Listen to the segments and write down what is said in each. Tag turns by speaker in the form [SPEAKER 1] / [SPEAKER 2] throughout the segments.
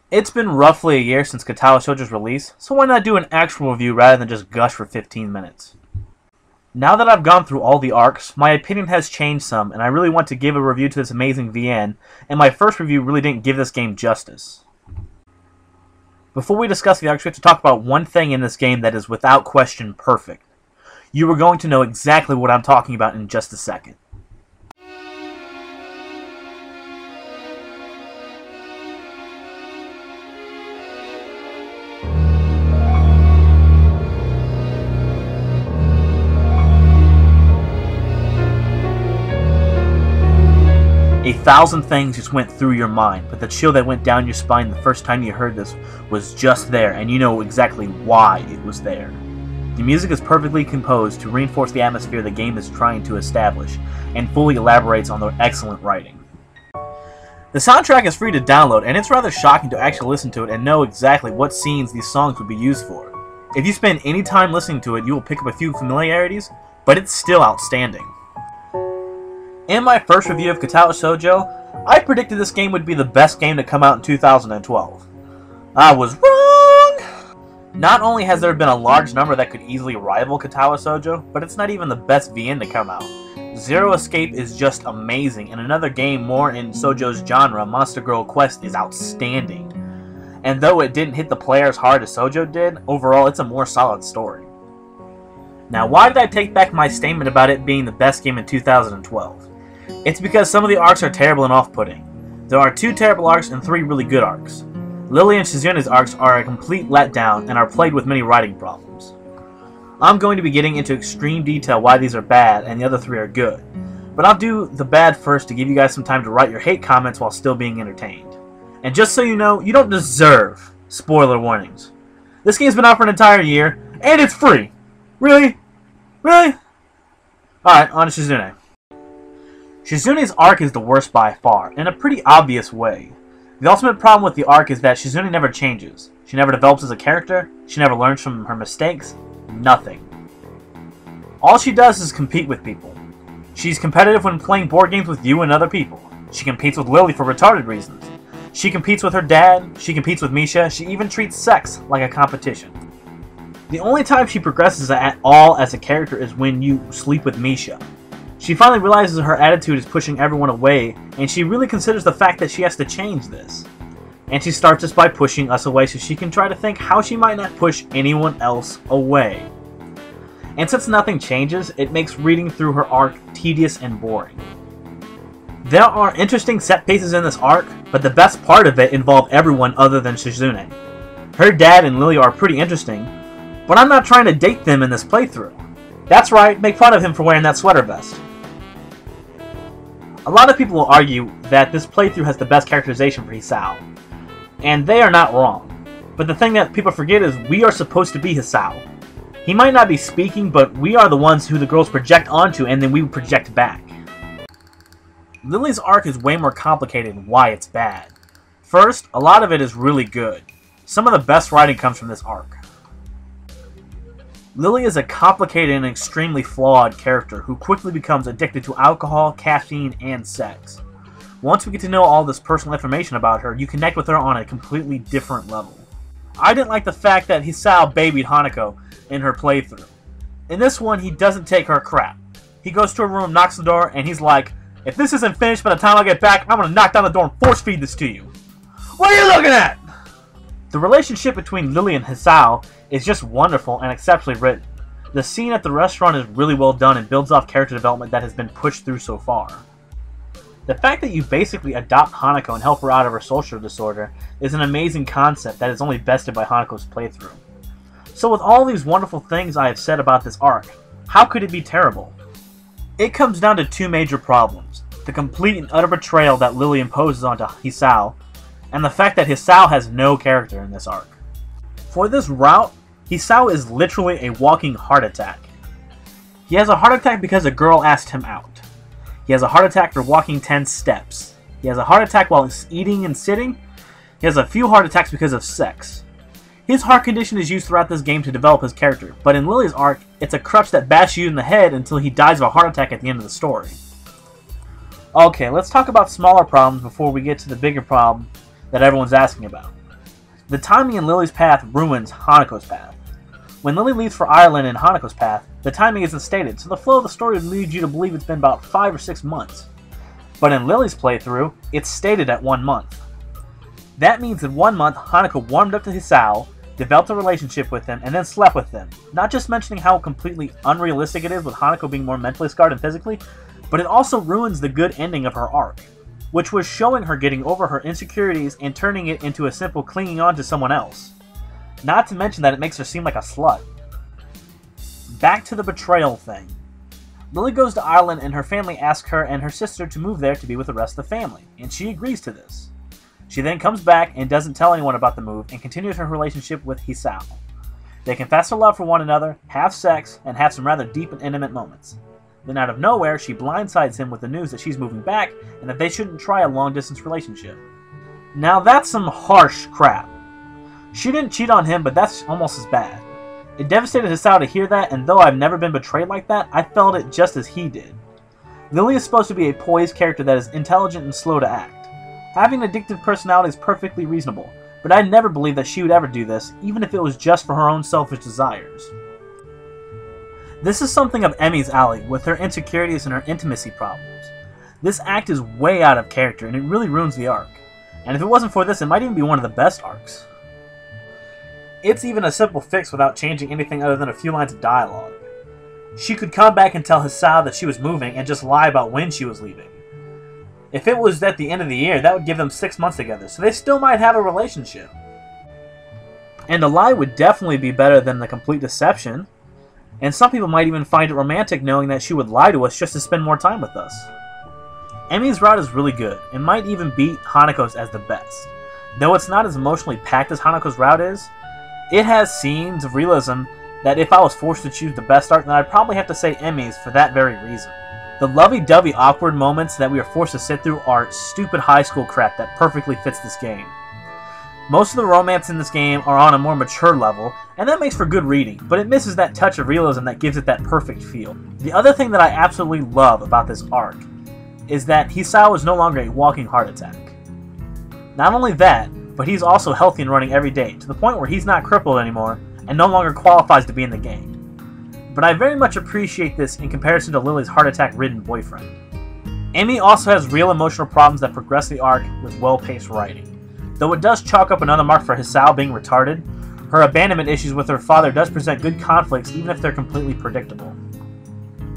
[SPEAKER 1] It's been roughly a year since Katawa Shoujo's release, so why not do an actual review rather than just gush for 15 minutes. Now that I've gone through all the arcs, my opinion has changed some, and I really want to give a review to this amazing VN, and my first review really didn't give this game justice. Before we discuss the arcs, we have to talk about one thing in this game that is without question perfect. You are going to know exactly what I'm talking about in just a second. A thousand things just went through your mind, but the chill that went down your spine the first time you heard this was just there, and you know exactly why it was there. The music is perfectly composed to reinforce the atmosphere the game is trying to establish, and fully elaborates on the excellent writing. The soundtrack is free to download, and it's rather shocking to actually listen to it and know exactly what scenes these songs would be used for. If you spend any time listening to it, you will pick up a few familiarities, but it's still outstanding. In my first review of Katawa Shoujo, I predicted this game would be the best game to come out in 2012. I was wrong! Not only has there been a large number that could easily rival Katawa Shoujo, but it's not even the best VN to come out. Zero Escape is just amazing, and another game more in Shoujo's genre, Monster Girl Quest, is outstanding. And though it didn't hit the player as hard as Shoujo did, overall it's a more solid story. Now, why did I take back my statement about it being the best game in 2012? It's because some of the arcs are terrible and off-putting. There are 2 terrible arcs and 3 really good arcs. Lily and Shizune's arcs are a complete letdown and are plagued with many writing problems. I'm going to be getting into extreme detail why these are bad and the other 3 are good, but I'll do the bad first to give you guys some time to write your hate comments while still being entertained. And just so you know, you don't deserve spoiler warnings. This game's been out for an entire year, and it's free! Really? Really? Alright, on to Shizune. Shizune's arc is the worst by far, in a pretty obvious way. The ultimate problem with the arc is that Shizune never changes. She never develops as a character, she never learns from her mistakes, nothing. All she does is compete with people. She's competitive when playing board games with you and other people. She competes with Lily for retarded reasons. She competes with her dad, she competes with Misha, she even treats sex like a competition. The only time she progresses at all as a character is when you sleep with Misha. She finally realizes her attitude is pushing everyone away, and she really considers the fact that she has to change this. And she starts this by pushing us away so she can try to think how she might not push anyone else away. And since nothing changes, it makes reading through her arc tedious and boring. There are interesting set pieces in this arc, but the best part of it involved everyone other than Shizune. Her dad and Lily are pretty interesting, but I'm not trying to date them in this playthrough. That's right, make fun of him for wearing that sweater vest. A lot of people will argue that this playthrough has the best characterization for Hisao, and they are not wrong. But the thing that people forget is we are supposed to be Hisao. He might not be speaking, but we are the ones who the girls project onto and then we project back. Lily's arc is way more complicated and why it's bad. First, a lot of it is really good. Some of the best writing comes from this arc. Lily is a complicated and extremely flawed character who quickly becomes addicted to alcohol, caffeine, and sex. Once we get to know all this personal information about her, you connect with her on a completely different level. I didn't like the fact that Hisao babied Hanako in her playthrough. In this one, he doesn't take her crap. He goes to her room, knocks the door, and he's like, "If this isn't finished by the time I get back, I'm gonna knock down the door and force feed this to you." What are you looking at? The relationship between Lily and Hisao is just wonderful and exceptionally written. The scene at the restaurant is really well done and builds off character development that has been pushed through so far. The fact that you basically adopt Hanako and help her out of her social disorder is an amazing concept that is only bested by Hanako's playthrough. So with all these wonderful things I have said about this arc, how could it be terrible? It comes down to 2 major problems: the complete and utter betrayal that Lily imposes onto Hisao, and the fact that Hisao has no character in this arc. For this route, Hisao is literally a walking heart attack. He has a heart attack because a girl asked him out. He has a heart attack for walking 10 steps. He has a heart attack while eating and sitting. He has a few heart attacks because of sex. His heart condition is used throughout this game to develop his character, but in Lily's arc, it's a crutch that bashes you in the head until he dies of a heart attack at the end of the story. Okay, let's talk about smaller problems before we get to the bigger problem that everyone's asking about. The timing in Lily's path ruins Hanako's path. When Lily leaves for Ireland in Hanako's path, the timing isn't stated, so the flow of the story would lead you to believe it's been about 5 or 6 months. But in Lily's playthrough, it's stated at 1 month. That means in 1 month, Hanako warmed up to Hisao, developed a relationship with him, and then slept with him. Not just mentioning how completely unrealistic it is with Hanako being more mentally scarred and physically, but it also ruins the good ending of her arc, which was showing her getting over her insecurities and turning it into a simple clinging on to someone else. Not to mention that it makes her seem like a slut. Back to the betrayal thing. Lily goes to Ireland and her family asks her and her sister to move there to be with the rest of the family, and she agrees to this. She then comes back and doesn't tell anyone about the move and continues her relationship with Hisao. They confess their love for one another, have sex, and have some rather deep and intimate moments. Then out of nowhere, she blindsides him with the news that she's moving back and that they shouldn't try a long-distance relationship. Now that's some harsh crap. She didn't cheat on him, but that's almost as bad. It devastated Hisao to hear that, and though I've never been betrayed like that, I felt it just as he did. Lily is supposed to be a poised character that is intelligent and slow to act. Having an addictive personality is perfectly reasonable, but I never believed that she would ever do this, even if it was just for her own selfish desires. This is something up Emi's alley, with her insecurities and her intimacy problems. This act is way out of character, and it really ruins the arc. And if it wasn't for this, it might even be one of the best arcs. It's even a simple fix without changing anything other than a few lines of dialogue. She could come back and tell Hisao that she was moving and just lie about when she was leaving. If it was at the end of the year, that would give them 6 months together, so they still might have a relationship. And a lie would definitely be better than the complete deception. And some people might even find it romantic knowing that she would lie to us just to spend more time with us. Emi's route is really good, and might even beat Hanako's as the best. Though it's not as emotionally packed as Hanako's route is, it has scenes of realism that if I was forced to choose the best arc, then I'd probably have to say Emi's for that very reason. The lovey-dovey awkward moments that we are forced to sit through are stupid high school crap that perfectly fits this game. Most of the romance in this game are on a more mature level, and that makes for good reading, but it misses that touch of realism that gives it that perfect feel. The other thing that I absolutely love about this arc is that Hisao is no longer a walking heart attack. Not only that, but he's also healthy and running every day, to the point where he's not crippled anymore and no longer qualifies to be in the game. But I very much appreciate this in comparison to Lily's heart attack-ridden boyfriend. Emi also has real emotional problems that progress the arc with well-paced writing. Though it does chalk up another mark for Hisao being retarded, her abandonment issues with her father does present good conflicts even if they're completely predictable.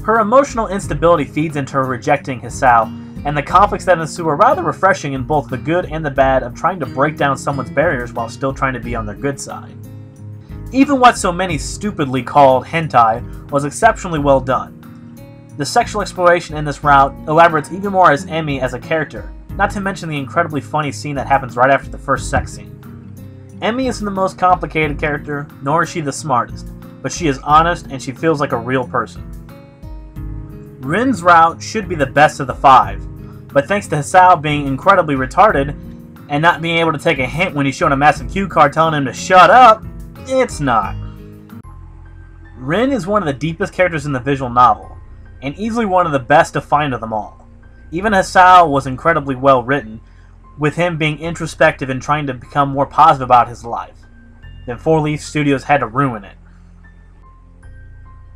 [SPEAKER 1] Her emotional instability feeds into her rejecting Hisao, and the conflicts that ensue are rather refreshing in both the good and the bad of trying to break down someone's barriers while still trying to be on their good side. Even what so many stupidly called hentai was exceptionally well done. The sexual exploration in this route elaborates even more as Emi as a character, not to mention the incredibly funny scene that happens right after the first sex scene. Emi isn't the most complicated character, nor is she the smartest, but she is honest and she feels like a real person. Rin's route should be the best of the 5, but thanks to Hisao being incredibly retarded and not being able to take a hint when he's shown a massive cue card telling him to shut up, it's not. Rin is one of the deepest characters in the visual novel, and easily one of the best defined of them all. Even Hisao was incredibly well written, with him being introspective and trying to become more positive about his life. Then 4 Leaf Studios had to ruin it.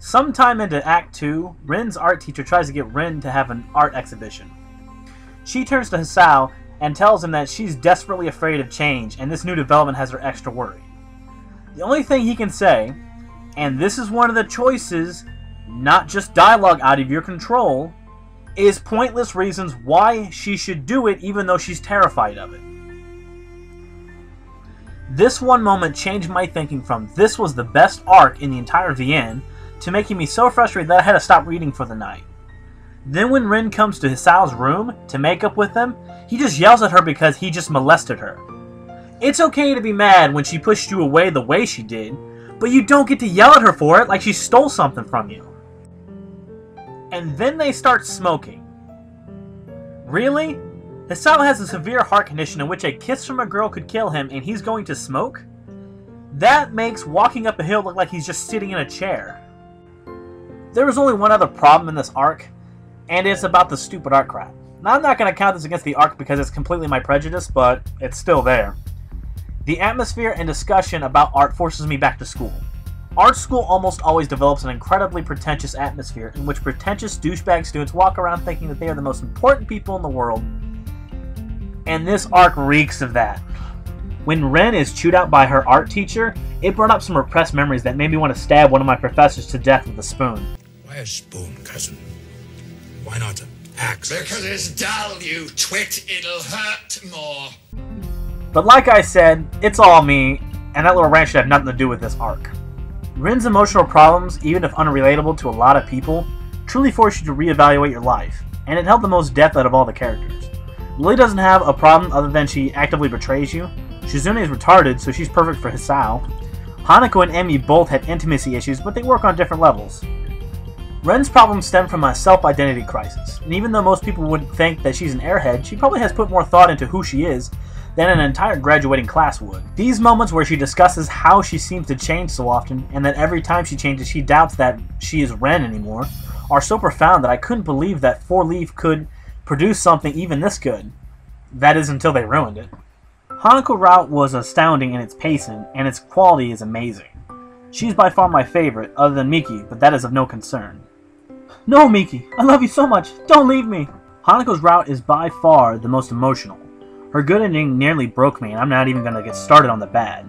[SPEAKER 1] Sometime into Act 2, Rin's art teacher tries to get Rin to have an art exhibition. She turns to Hisao and tells him that she's desperately afraid of change, and this new development has her extra worried. The only thing he can say, and this is one of the choices, not just dialogue out of your control, is pointless reasons why she should do it even though she's terrified of it. This one moment changed my thinking from this was the best arc in the entire VN to making me so frustrated that I had to stop reading for the night. Then when Rin comes to Hisao's room to make up with him, he just yells at her because he just molested her. It's okay to be mad when she pushed you away the way she did, but you don't get to yell at her for it like she stole something from you. And then they start smoking. Really? Hisao has a severe heart condition in which a kiss from a girl could kill him and he's going to smoke? That makes walking up a hill look like he's just sitting in a chair. There was only one other problem in this arc, and it's about the stupid art crap. Now, I'm not going to count this against the arc because it's completely my prejudice, but it's still there. The atmosphere and discussion about art forces me back to school. Art school almost always develops an incredibly pretentious atmosphere in which pretentious douchebag students walk around thinking that they are the most important people in the world. And this arc reeks of that. When Ren is chewed out by her art teacher, it brought up some repressed memories that made me want to stab one of my professors to death with a spoon.
[SPEAKER 2] Why a spoon, cousin? Why not an axe?
[SPEAKER 3] Because it's dull, you twit. It'll hurt more.
[SPEAKER 1] But like I said, it's all me, and that little rant should have nothing to do with this arc. Ren's emotional problems, even if unrelatable to a lot of people, truly force you to reevaluate your life, and it held the most depth out of all the characters. Lily doesn't have a problem other than she actively betrays you. Shizune is retarded, so she's perfect for Hisao. Hanako and Emi both had intimacy issues, but they work on different levels. Ren's problems stem from a self-identity crisis, and even though most people would think that she's an airhead, she probably has put more thought into who she is than an entire graduating class would. These moments where she discusses how she seems to change so often, and that every time she changes she doubts that she is Ren anymore, are so profound that I couldn't believe that 4-Leaf could produce something even this good. That is, until they ruined it. Hanako route was astounding in its pacing, and its quality is amazing. She's by far my favorite, other than Miki, but that is of no concern. No, Miki! I love you so much! Don't leave me! Hanako's route is by far the most emotional. Her good ending nearly broke me, and I'm not even going to get started on the bad.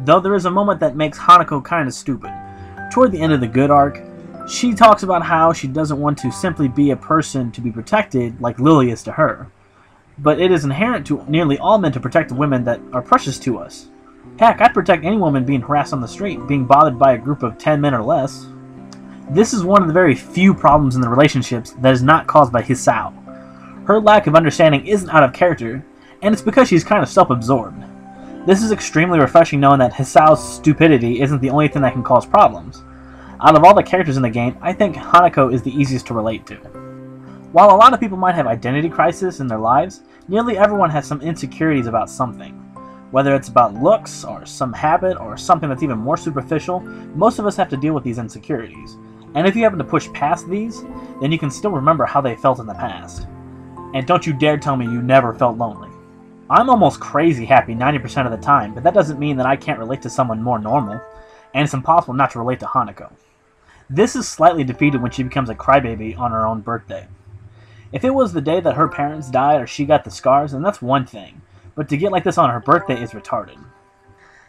[SPEAKER 1] Though there is a moment that makes Hanako kinda stupid. Toward the end of the good arc, she talks about how she doesn't want to simply be a person to be protected like Lily is to her. But it is inherent to nearly all men to protect the women that are precious to us. Heck, I'd protect any woman being harassed on the street, being bothered by a group of 10 men or less. This is one of the very few problems in the relationships that is not caused by Hisao. Her lack of understanding isn't out of character, and it's because she's kind of self-absorbed. This is extremely refreshing knowing that Hisao's stupidity isn't the only thing that can cause problems. Out of all the characters in the game, I think Hanako is the easiest to relate to. While a lot of people might have identity crisis in their lives, nearly everyone has some insecurities about something. Whether it's about looks, or some habit, or something that's even more superficial, most of us have to deal with these insecurities. And if you happen to push past these, then you can still remember how they felt in the past. And don't you dare tell me you never felt lonely. I'm almost crazy happy 90% of the time, but that doesn't mean that I can't relate to someone more normal, and it's impossible not to relate to Hanako. This is slightly defeated when she becomes a crybaby on her own birthday. If it was the day that her parents died or she got the scars, then that's one thing, but to get like this on her birthday is retarded.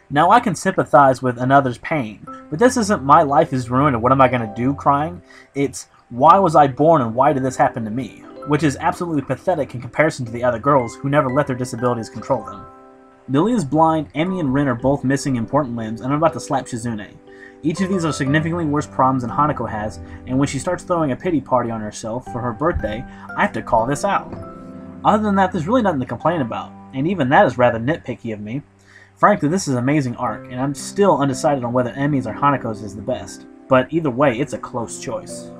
[SPEAKER 1] Now I can sympathize with another's pain, but this isn't my life is ruined and what am I going to do crying, it's why was I born and why did this happen to me? Which is absolutely pathetic in comparison to the other girls who never let their disabilities control them. Lily is blind, Emi and Rin are both missing important limbs, and I'm about to slap Shizune. Each of these are significantly worse problems than Hanako has, and when she starts throwing a pity party on herself for her birthday, I have to call this out. Other than that, there's really nothing to complain about, and even that is rather nitpicky of me. Frankly, this is an amazing arc, and I'm still undecided on whether Emi's or Hanako's is the best, but either way, it's a close choice.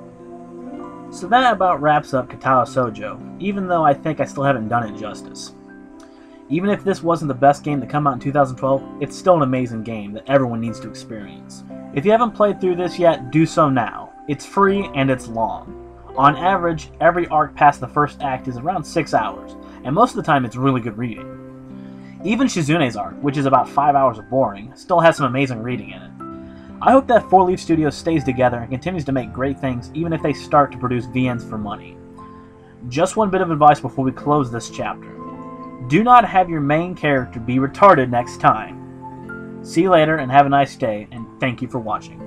[SPEAKER 1] So that about wraps up Katawa Shoujo, even though I think I still haven't done it justice. Even if this wasn't the best game to come out in 2012, it's still an amazing game that everyone needs to experience. If you haven't played through this yet, do so now. It's free and it's long. On average, every arc past the first act is around 6 hours, and most of the time it's really good reading. Even Shizune's arc, which is about 5 hours of boring, still has some amazing reading in it. I hope that 4-Leaf Studios stays together and continues to make great things even if they start to produce VNs for money. Just one bit of advice before we close this chapter. Do not have your main character be retarded next time. See you later and have a nice day, and thank you for watching.